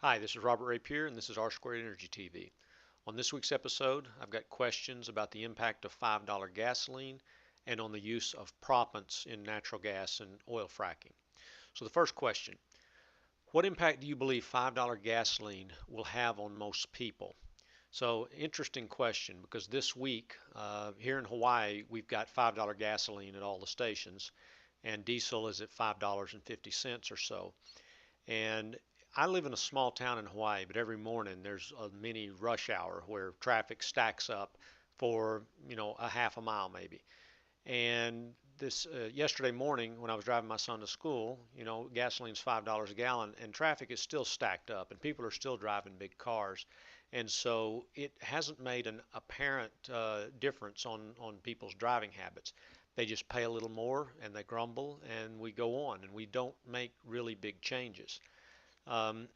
Hi, this is Robert Rapier, and this is R Squared Energy TV. On this week's episode, I've got questions about the impact of $5 gasoline and on the use of proppants in natural gas and oil fracking. So, the first question: what impact do you believe $5 gasoline will have on most people? So, interesting question because this week here in Hawaii, we've got $5 gasoline at all the stations, and diesel is at $5.50 or so. And I live in a small town in Hawaii, but every morning there's a mini rush hour where traffic stacks up for, a half a mile maybe. And this yesterday morning when I was driving my son to school, gasoline's $5 a gallon and traffic is still stacked up and people are still driving big cars. And so it hasn't made an apparent difference on people's driving habits. They just pay a little more and they grumble and we go on and we don't make really big changes. Um,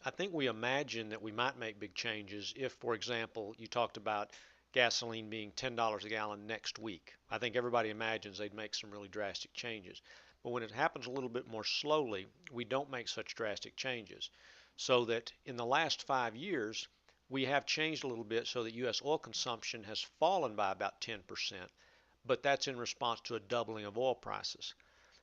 I think we imagine that we might make big changes if, for example, you talked about gasoline being $10 a gallon next week. I think everybody imagines they'd make some really drastic changes. But when it happens a little bit more slowly, we don't make such drastic changes. So that in the last 5 years, we have changed a little bit so that U.S. oil consumption has fallen by about 10%, but that's in response to a doubling of oil prices.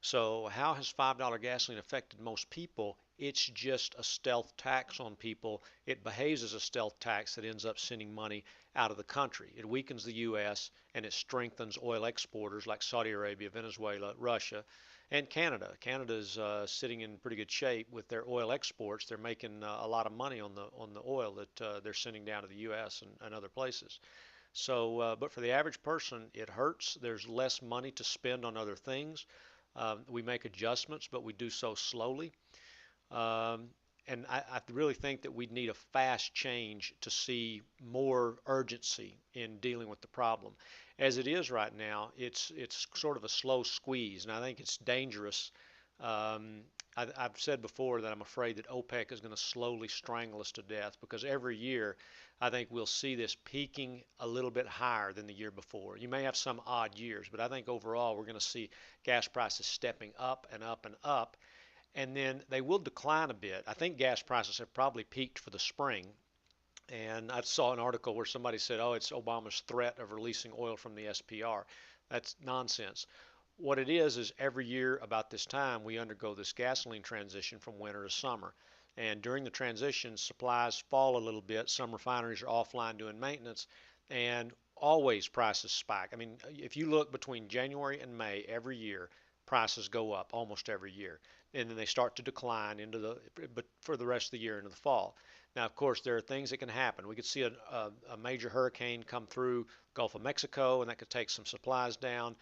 So, how has $5 gasoline affected most people? It's just a stealth tax on people. It behaves as a stealth tax that ends up sending money out of the country. It weakens the U.S. and it strengthens oil exporters like Saudi Arabia, Venezuela, Russia, and Canada. Canada is sitting in pretty good shape with their oil exports. They're making a lot of money on the oil that they're sending down to the U.S. and other places. So, but for the average person, it hurts. There's less money to spend on other things. We make adjustments, but we do so slowly. Um, and I really think that we need a fast change to see more urgency in dealing with the problem. As it is right now, it's sort of a slow squeeze, and I think it's dangerous. Um, I've said before that I'm afraid that OPEC is going to slowly strangle us to death because every year I think we'll see this peaking a little bit higher than the year before. You may have some odd years, but I think overall we're going to see gas prices stepping up and up and up, and then they will decline a bit. I think gas prices have probably peaked for the spring. And I saw an article where somebody said, oh, it's Obama's threat of releasing oil from the SPR. That's nonsense. What it is every year about this time we undergo this gasoline transition from winter to summer. And during the transition, supplies fall a little bit. Some refineries are offline doing maintenance, and always prices spike. I mean, if you look between January and May every year, prices go up almost every year, and then they start to decline but for the rest of the year into the fall. Now, of course, there are things that can happen. We could see a major hurricane come through Gulf of Mexico, and that could take some supplies down.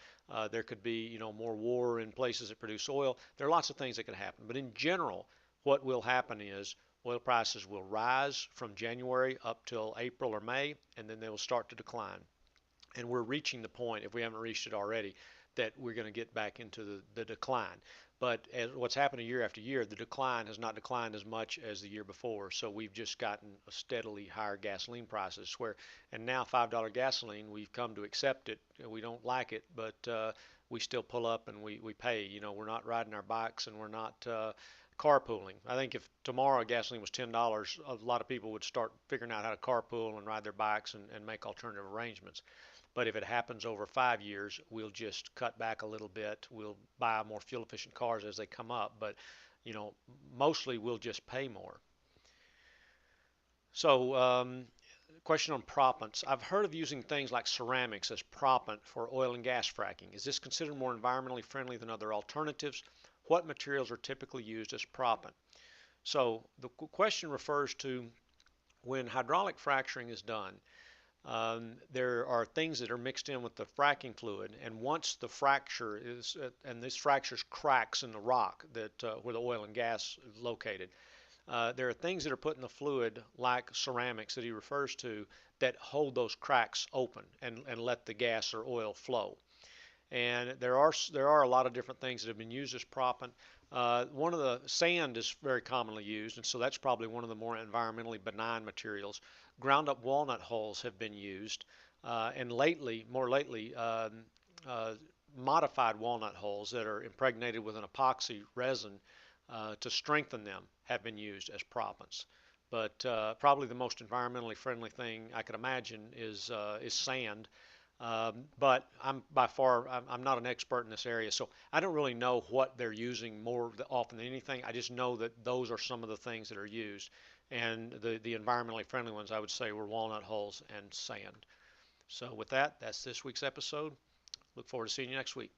There could be, more war in places that produce oil. There are lots of things that could happen. But in general, what will happen is oil prices will rise from January up till April or May, and then they will start to decline. And we're reaching the point, if we haven't reached it already, that we're going to get back into the decline. But as what's happening year after year, the decline has not declined as much as the year before. So we've just gotten a steadily higher gasoline prices. And now $5 gasoline, we've come to accept it. We don't like it, but we still pull up and we pay. We're not riding our bikes and we're not carpooling. I think if tomorrow gasoline was $10, a lot of people would start figuring out how to carpool and ride their bikes and make alternative arrangements. But if it happens over 5 years, we'll just cut back a little bit. We'll buy more fuel efficient cars as they come up, but mostly we'll just pay more. So, question on proppants. I've heard of using things like ceramics as proppant for oil and gas fracking. Is this considered more environmentally friendly than other alternatives? What materials are typically used as proppant? So the question refers to when hydraulic fracturing is done. There are things that are mixed in with the fracking fluid, and once the fracture is, and this fractures cracks in the rock that where the oil and gas is located, there are things that are put in the fluid, like ceramics that he refers to, that hold those cracks open and let the gas or oil flow. And there are a lot of different things that have been used as proppant. One of the sand is very commonly used, and so that's probably one of the more environmentally benign materials. Ground up walnut hulls have been used, and more lately, modified walnut hulls that are impregnated with an epoxy resin to strengthen them have been used as proppants. but probably the most environmentally friendly thing I could imagine is sand. But I'm not an expert in this area, so I don't really know what they're using more often than anything. I just know that those are some of the things that are used, and the environmentally friendly ones I would say were walnut hulls and sand. So with that, that's this week's episode. Look forward to seeing you next week.